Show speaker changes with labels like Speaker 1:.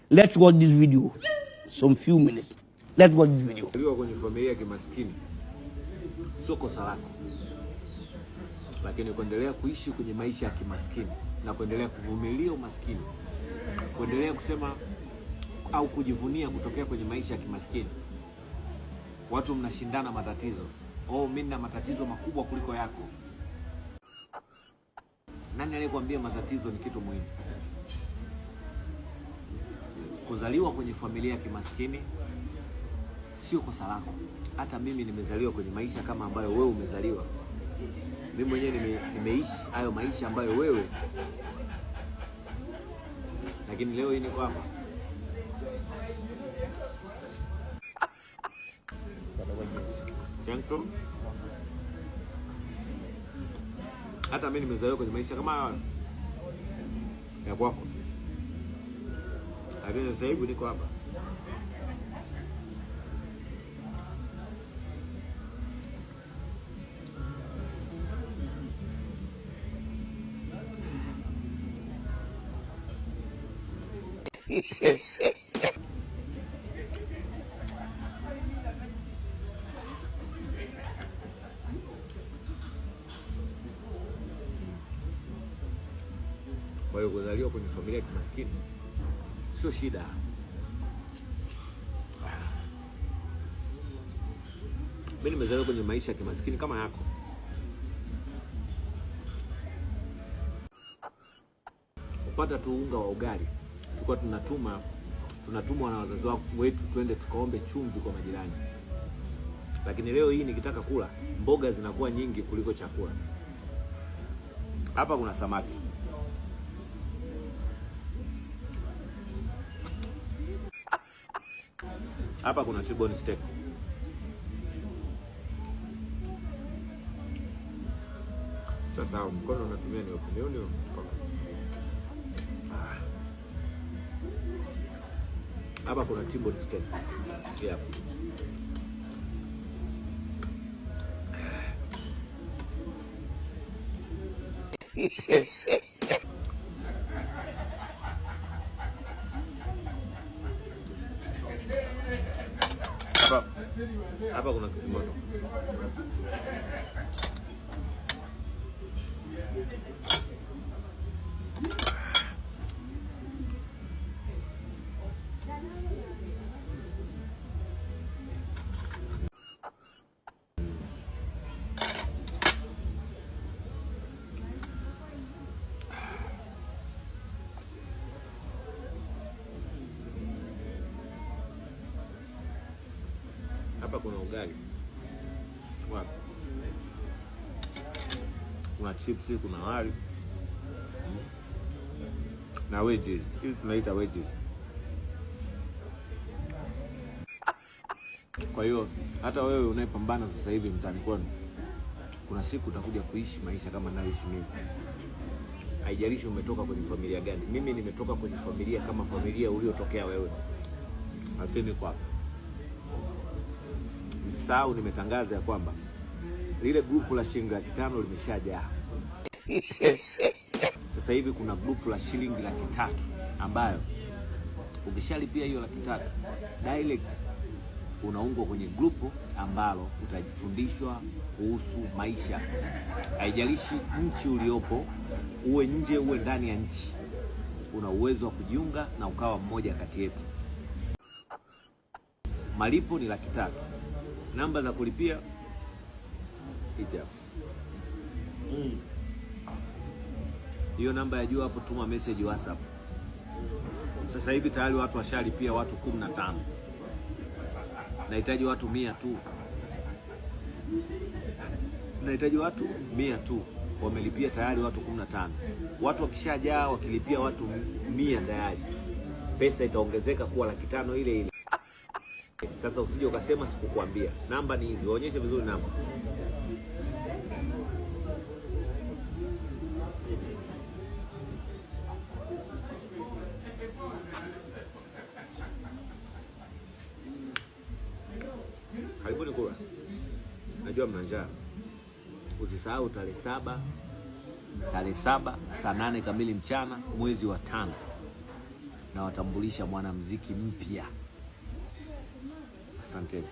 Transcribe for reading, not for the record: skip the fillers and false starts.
Speaker 1: Let's watch this video. Some few minutes. Let's watch this video.
Speaker 2: Kuzaliwa kwenye familia ya kimaskini sio kosa lako, lakini kuendelea kuishi kwenye maisha ya kimaskini na kuendelea kuvumilia umaskini, kuendelea kusema au kujivunia kutokea kwenye maisha ya kimaskini. Watu mnashindana matatizo. Oh, mimi na matatizo makubwa kuliko yako. Nani aliyekwambia matatizo ni kitu muhimu? Kuzaliwa kwenye familia ya kimaskini sio kosa lako. Hata mimi nimezaliwa kwenye maisha kama ambayo wewe umezaliwa. Mimi mwenyewe nimeishi hayo maisha ambayo wewe. Lakini leo hii niko hapa. Chanto. Hata mimi nimezaliwa kwenye maisha kama ya kwako. Lakini sasa hivi niko hapa. Kwa hiyo kuzaliwa kwenye familia ya kimaskini sio shida. Mimi nimezaliwa kwenye maisha ya kimaskini kama yako. Kupata tu unga wa ugali, tulikuwa tunatumwa na wazazi wetu twende tukaombe chumvi kwa majirani. Lakini leo hii nikitaka kula, mboga zinakuwa nyingi kuliko chakula. Hapa kuna samaki. Hapa kuna T-bone steak. Sasa mkono unatumia ni opinioni. Hapa kuna T-bone steak. Yeah. Hapa kuna kitimoto. Hapa kuna ugali. Wapi? Kuna chips, kuna wali. Na wedges. Hizi tunaita wedges. Kwa hiyo hata wewe unayepambana sasa hivi mtaani kwenu, kuna siku utakuja kuishi maisha kama ninayoishi mimi. Haijalishi umetoka kwenye familia gani. Mimi nimetoka kwenye familia kama familia uliotokea wewe. Lakini kwa Sau nimetangaza ya kwamba lile grupu la shilingi 500 limeshajaa. Sasa hivi kuna grupu la shilingi 300 ambayo ukishalipia hiyo 300 direct unaungwa kwenye grupu ambalo utajifundishwa kuhusu maisha. Haijalishi nchi uliopo, uwe nje uwe ndani ya nchi, una uwezo wa kujiunga na ukawa mmoja kati yetu. Malipo ni 300. Namba za kulipia hizi hapa. Hiyo namba ya juu hapo, tuma message WhatsApp. Sasa hivi tayari watu washalipia watu 15. Nahitaji watu 100 tu. Nahitaji watu 100 tu. Wamelipia tayari watu 15. Watu wakishajaa wakilipia watu 100 tayari, pesa itaongezeka kuwa 500 ile ile. Sasa usije ukasema sikukwambia. Namba ni hizi, waonyeshe vizuri namba. Karibuni kula. Najua mna njaa. Usisahau tarehe 7 saa 8 kamili mchana mwezi wa 5. na watambulisha mwanamuziki mpya. Asante.